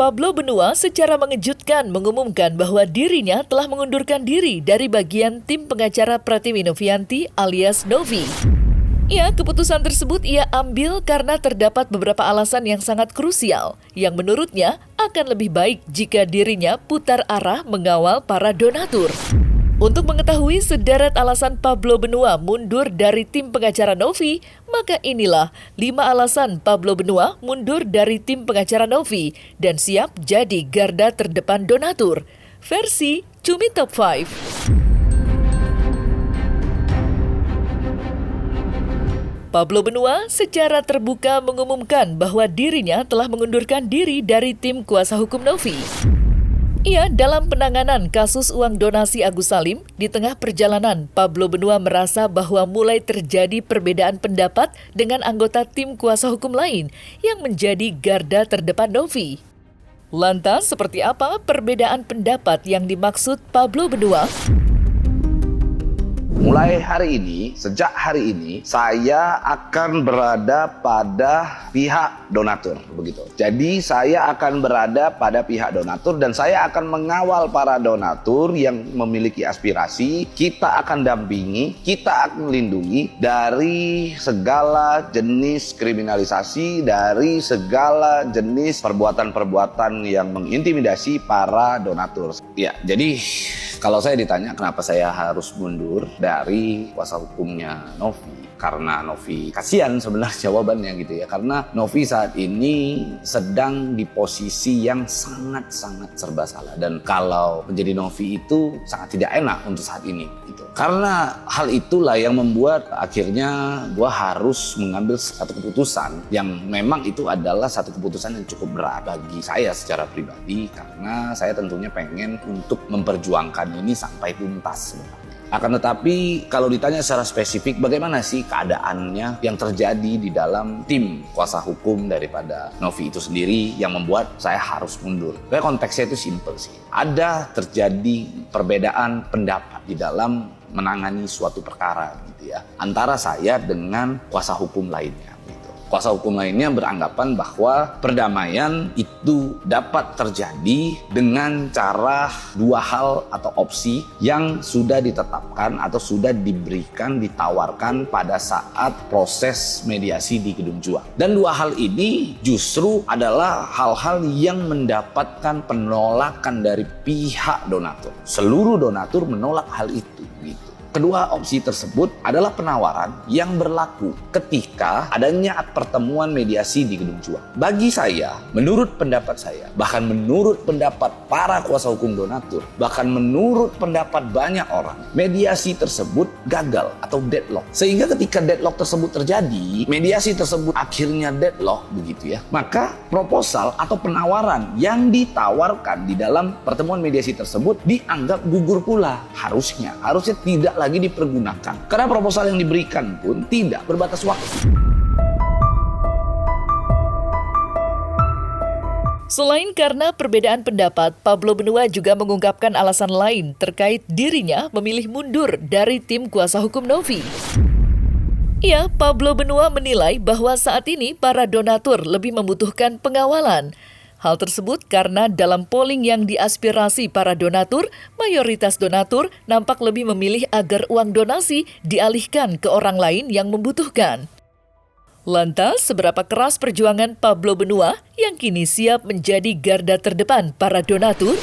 Pablo Benua secara mengejutkan mengumumkan bahwa dirinya telah mengundurkan diri dari bagian tim pengacara Pratiwi Novianti alias Novi. Ya, keputusan tersebut ia ambil karena terdapat beberapa alasan yang sangat krusial, yang menurutnya akan lebih baik jika dirinya putar arah mengawal para donatur. Untuk mengetahui sederet alasan Pablo Benua mundur dari tim pengacara Novi, maka inilah 5 alasan Pablo Benua mundur dari tim pengacara Novi dan siap jadi garda terdepan donatur. Versi Cumi Top 5. Pablo Benua secara terbuka mengumumkan bahwa dirinya telah mengundurkan diri dari tim kuasa hukum Novi. Ia dalam penanganan kasus uang donasi Agus Salim, di tengah perjalanan Pablo Benua merasa bahwa mulai terjadi perbedaan pendapat dengan anggota tim kuasa hukum lain yang menjadi garda terdepan Novi. Lantas seperti apa perbedaan pendapat yang dimaksud Pablo Benua? Mulai hari ini, sejak hari ini, saya akan berada pada pihak donatur, begitu. Jadi saya akan berada pada pihak donatur dan saya akan mengawal para donatur yang memiliki aspirasi. Kita akan dampingi, kita akan lindungi dari segala jenis kriminalisasi, dari segala jenis perbuatan-perbuatan yang mengintimidasi para donatur. Ya, jadi kalau saya ditanya kenapa saya harus mundur dari kuasa hukumnya Novi, karena Novi kasihan sebenarnya jawabannya gitu ya, karena Novi saat ini sedang di posisi yang sangat-sangat serba salah dan kalau menjadi Novi itu sangat tidak enak untuk saat ini gitu. Karena hal itulah yang membuat akhirnya gue harus mengambil satu keputusan yang memang itu adalah satu keputusan yang cukup berat bagi saya secara pribadi, karena saya tentunya pengen untuk memperjuangkan ini sampai tuntas. Akan tetapi kalau ditanya secara spesifik bagaimana sih keadaannya yang terjadi di dalam tim kuasa hukum daripada Novi itu sendiri yang membuat saya harus mundur. Konteksnya itu simpel sih. Ada terjadi perbedaan pendapat di dalam menangani suatu perkara gitu ya, antara saya dengan kuasa hukum lainnya. Kuasa hukum lainnya beranggapan bahwa perdamaian itu dapat terjadi dengan cara 2 hal atau opsi yang sudah ditetapkan atau sudah diberikan, ditawarkan pada saat proses mediasi di Gedung Juang. Dan 2 hal ini justru adalah hal-hal yang mendapatkan penolakan dari pihak donatur. Seluruh donatur menolak hal itu gitu. Kedua opsi tersebut adalah penawaran yang berlaku ketika adanya pertemuan mediasi di Gedung Juang. Bagi saya, menurut pendapat saya, bahkan menurut pendapat para kuasa hukum donatur, bahkan menurut pendapat banyak orang, mediasi tersebut gagal atau deadlock. Sehingga ketika deadlock tersebut terjadi, mediasi tersebut akhirnya deadlock begitu ya, maka proposal atau penawaran yang ditawarkan di dalam pertemuan mediasi tersebut dianggap gugur pula. Harusnya tidak lagi dipergunakan. Karena proposal yang diberikan pun tidak berbatas waktu. Selain karena perbedaan pendapat, Pablo Benua juga mengungkapkan alasan lain terkait dirinya memilih mundur dari tim kuasa hukum Novi. Ya, Pablo Benua menilai bahwa saat ini para donatur lebih membutuhkan pengawalan. Hal tersebut karena dalam polling yang diaspirasi para donatur, mayoritas donatur nampak lebih memilih agar uang donasi dialihkan ke orang lain yang membutuhkan. Lantas, seberapa keras perjuangan Pablo Benua yang kini siap menjadi garda terdepan para donatur?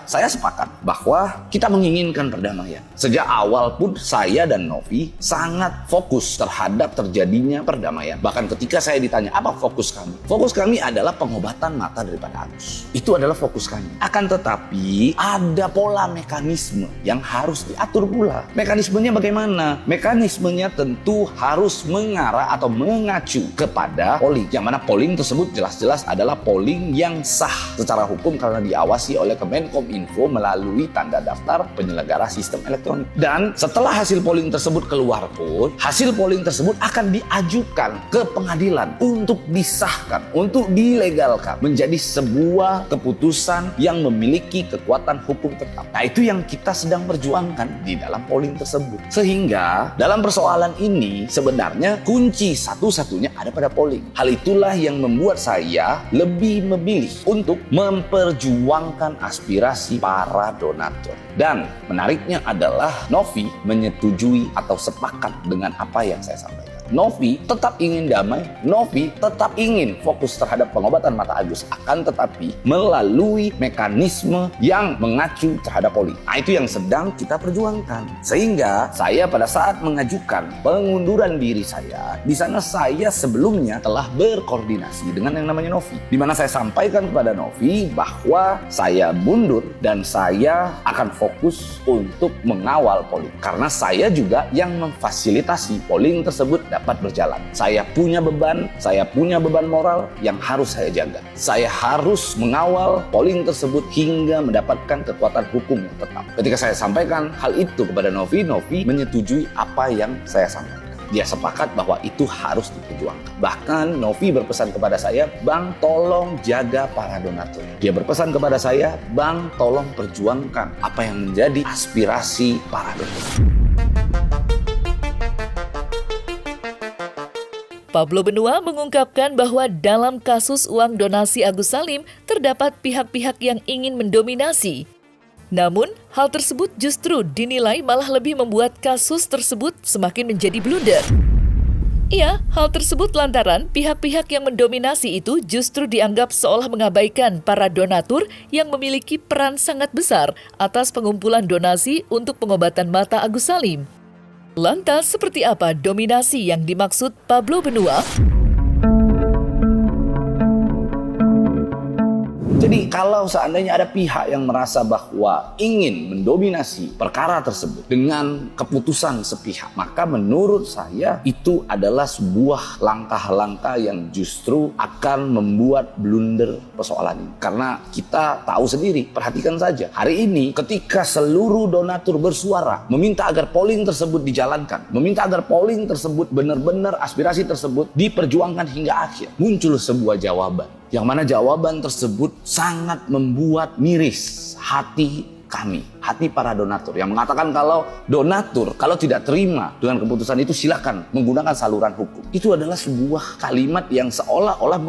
Saya sepakat bahwa kita menginginkan perdamaian. Sejak awal pun saya dan Novi sangat fokus terhadap terjadinya perdamaian. Bahkan ketika saya ditanya apa fokus kami? Fokus kami adalah pengobatan mata daripada Agus. Itu adalah fokus kami. Akan tetapi ada pola mekanisme yang harus diatur pula. Mekanismenya bagaimana? Mekanismenya tentu harus mengarah atau mengacu kepada polling. Yang mana polling tersebut jelas-jelas adalah polling yang sah secara hukum karena diawasi oleh oleh Kemenkominfo melalui tanda daftar penyelenggara sistem elektronik. Dan setelah hasil polling tersebut keluar pun, hasil polling tersebut akan diajukan ke pengadilan untuk disahkan, untuk dilegalkan menjadi sebuah keputusan yang memiliki kekuatan hukum tetap. Nah, itu yang kita sedang perjuangkan di dalam polling tersebut. Sehingga dalam persoalan ini sebenarnya kunci satu-satunya ada pada polling. Hal itulah yang membuat saya lebih memilih untuk memperjuangkan aspirasi para donatur. Dan menariknya adalah Novi menyetujui atau sepakat dengan apa yang saya sampaikan. Novi tetap ingin damai, Novi tetap ingin fokus terhadap pengobatan mata Agus, akan tetapi melalui mekanisme yang mengacu terhadap polling. Nah, itu yang sedang kita perjuangkan. Sehingga saya pada saat mengajukan pengunduran diri saya, di sana saya sebelumnya telah berkoordinasi dengan yang namanya Novi, di mana saya sampaikan kepada Novi bahwa saya mundur dan saya akan fokus untuk mengawal polling, karena saya juga yang memfasilitasi polling tersebut dapat berjalan. Saya punya beban moral yang harus saya jaga. Saya harus mengawal polling tersebut hingga mendapatkan kekuatan hukum yang tetap. Ketika saya sampaikan hal itu kepada Novi, Novi menyetujui apa yang saya sampaikan. Dia sepakat bahwa itu harus diperjuangkan. Bahkan Novi berpesan kepada saya, "Bang, tolong jaga para donatur." Dia berpesan kepada saya, "Bang, tolong perjuangkan apa yang menjadi aspirasi para donatur." Pablo Benua mengungkapkan bahwa dalam kasus uang donasi Agus Salim terdapat pihak-pihak yang ingin mendominasi. Namun, hal tersebut justru dinilai malah lebih membuat kasus tersebut semakin menjadi blunder. Ya, hal tersebut lantaran pihak-pihak yang mendominasi itu justru dianggap seolah mengabaikan para donatur yang memiliki peran sangat besar atas pengumpulan donasi untuk pengobatan mata Agus Salim. Lantas, seperti apa dominasi yang dimaksud Pablo Benua? Jadi kalau seandainya ada pihak yang merasa bahwa ingin mendominasi perkara tersebut dengan keputusan sepihak, maka menurut saya itu adalah sebuah langkah-langkah yang justru akan membuat blunder persoalan ini. Karena kita tahu sendiri, perhatikan saja. Hari ini ketika seluruh donatur bersuara meminta agar polling tersebut dijalankan, meminta agar polling tersebut benar-benar aspirasi tersebut diperjuangkan hingga akhir, muncul sebuah jawaban. Yang mana jawaban tersebut sangat membuat miris hati kami, hati para donatur, yang mengatakan kalau donatur kalau tidak terima dengan keputusan itu silakan menggunakan saluran hukum. Itu adalah sebuah kalimat yang seolah-olah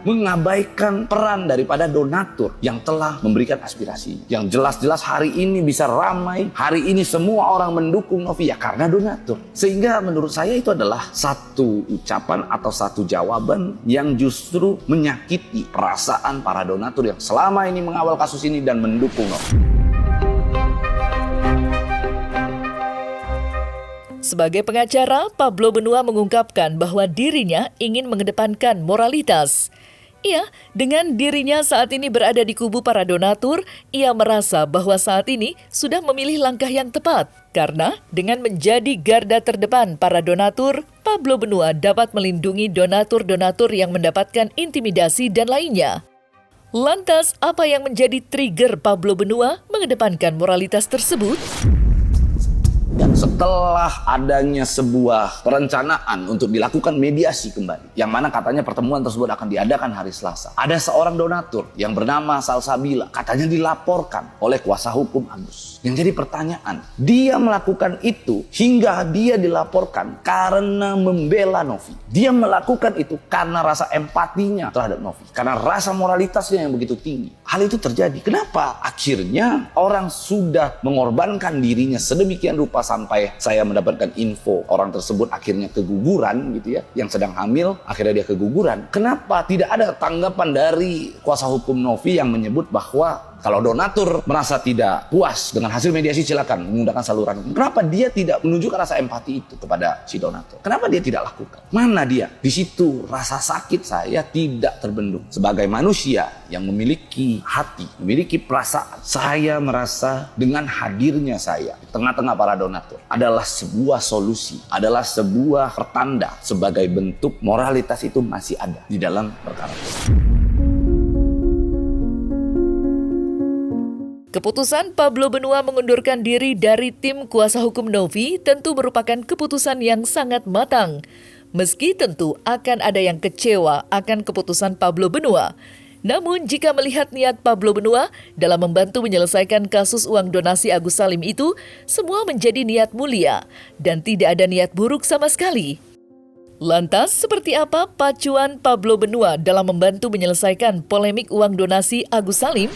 mengabaikan peran daripada donatur yang telah memberikan aspirasi. Yang jelas-jelas hari ini bisa ramai, hari ini semua orang mendukung Novi ya karena donatur. Sehingga menurut saya itu adalah satu ucapan atau satu jawaban yang justru menyakiti perasaan para donatur yang selama ini mengawal kasus ini dan mendukung Novi. Sebagai pengacara, Pablo Benua mengungkapkan bahwa dirinya ingin mengedepankan moralitas. Ia, dengan dirinya saat ini berada di kubu para donatur, ia merasa bahwa saat ini sudah memilih langkah yang tepat. Karena dengan menjadi garda terdepan para donatur, Pablo Benua dapat melindungi donatur-donatur yang mendapatkan intimidasi dan lainnya. Lantas, apa yang menjadi trigger Pablo Benua mengedepankan moralitas tersebut? Dan setelah adanya sebuah perencanaan untuk dilakukan mediasi kembali, yang mana katanya pertemuan tersebut akan diadakan hari Selasa, ada seorang donatur yang bernama Salsabila, katanya dilaporkan oleh kuasa hukum Agus. Yang jadi pertanyaan, dia melakukan itu hingga dia dilaporkan karena membela Novi. Dia melakukan itu karena rasa empatinya terhadap Novi, karena rasa moralitasnya yang begitu tinggi. Hal itu terjadi. Kenapa? Akhirnya orang sudah mengorbankan dirinya sedemikian rupa sampai saya mendapatkan info orang tersebut akhirnya keguguran gitu ya, yang sedang hamil akhirnya dia keguguran. Kenapa tidak ada tanggapan dari kuasa hukum Novi yang menyebut bahwa kalau donatur merasa tidak puas dengan hasil mediasi silakan menggunakan saluran hukum. Kenapa dia tidak menunjukkan rasa empati itu kepada si donatur? Kenapa dia tidak lakukan? Mana dia? Di situ rasa sakit saya tidak terbendung. Sebagai manusia yang memiliki hati, memiliki perasaan, saya merasa dengan hadirnya saya di tengah-tengah para donatur adalah sebuah solusi, adalah sebuah pertanda sebagai bentuk moralitas itu masih ada di dalam perkara. Keputusan Pablo Benua mengundurkan diri dari tim kuasa hukum Novi tentu merupakan keputusan yang sangat matang. Meski tentu akan ada yang kecewa akan keputusan Pablo Benua. Namun jika melihat niat Pablo Benua dalam membantu menyelesaikan kasus uang donasi Agus Salim itu, semua menjadi niat mulia dan tidak ada niat buruk sama sekali. Lantas, seperti apa pacuan Pablo Benua dalam membantu menyelesaikan polemik uang donasi Agus Salim?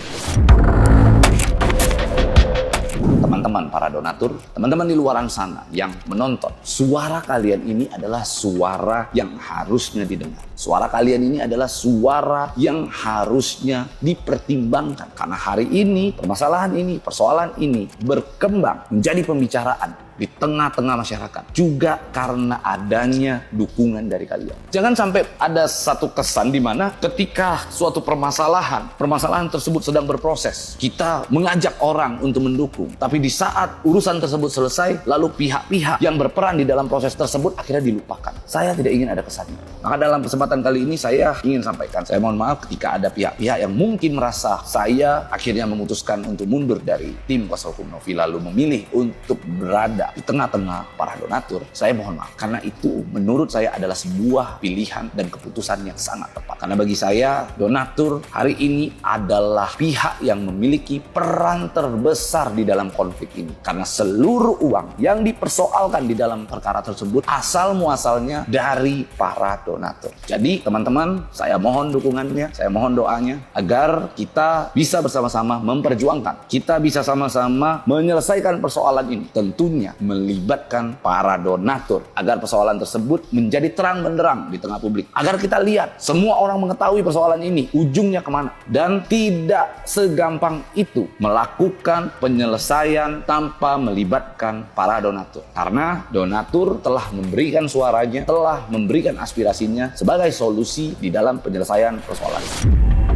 Teman-teman para donatur, teman-teman di luaran sana yang menonton, suara kalian ini adalah suara yang harusnya didengar. Suara kalian ini adalah suara yang harusnya dipertimbangkan. Karena hari ini, permasalahan ini, persoalan ini berkembang menjadi pembicaraan di tengah-tengah masyarakat. Juga karena adanya dukungan dari kalian. Jangan sampai ada satu kesan di mana ketika suatu permasalahan tersebut sedang berproses, kita mengajak orang untuk mendukung. Tapi di saat urusan tersebut selesai, lalu pihak-pihak yang berperan di dalam proses tersebut akhirnya dilupakan. Saya tidak ingin ada kesan itu. Maka dalam kesempatan kali ini saya ingin sampaikan, saya mohon maaf ketika ada pihak-pihak yang mungkin merasa saya akhirnya memutuskan untuk mundur dari tim kuasa hukum Novi lalu memilih untuk berada di tengah-tengah para donatur. Saya mohon maaf karena itu menurut saya adalah sebuah pilihan dan keputusan yang sangat tepat. Karena bagi saya donatur hari ini adalah pihak yang memiliki peran terbesar di dalam konflik ini. Karena seluruh uang yang dipersoalkan di dalam perkara tersebut asal muasalnya dari para donatur. Jadi teman-teman, saya mohon dukungannya, saya mohon doanya agar kita bisa bersama-sama memperjuangkan. Kita bisa sama-sama menyelesaikan persoalan ini. Tentunya melibatkan para donatur agar persoalan tersebut menjadi terang benderang di tengah publik. Agar kita lihat semua orang mengetahui persoalan ini ujungnya kemana. Dan tidak segampang itu melakukan penyelesaian tanpa melibatkan para donatur. Karena donatur telah memberikan suaranya, telah memberikan aspirasinya sebagai solusi di dalam penyelesaian persoalan ini.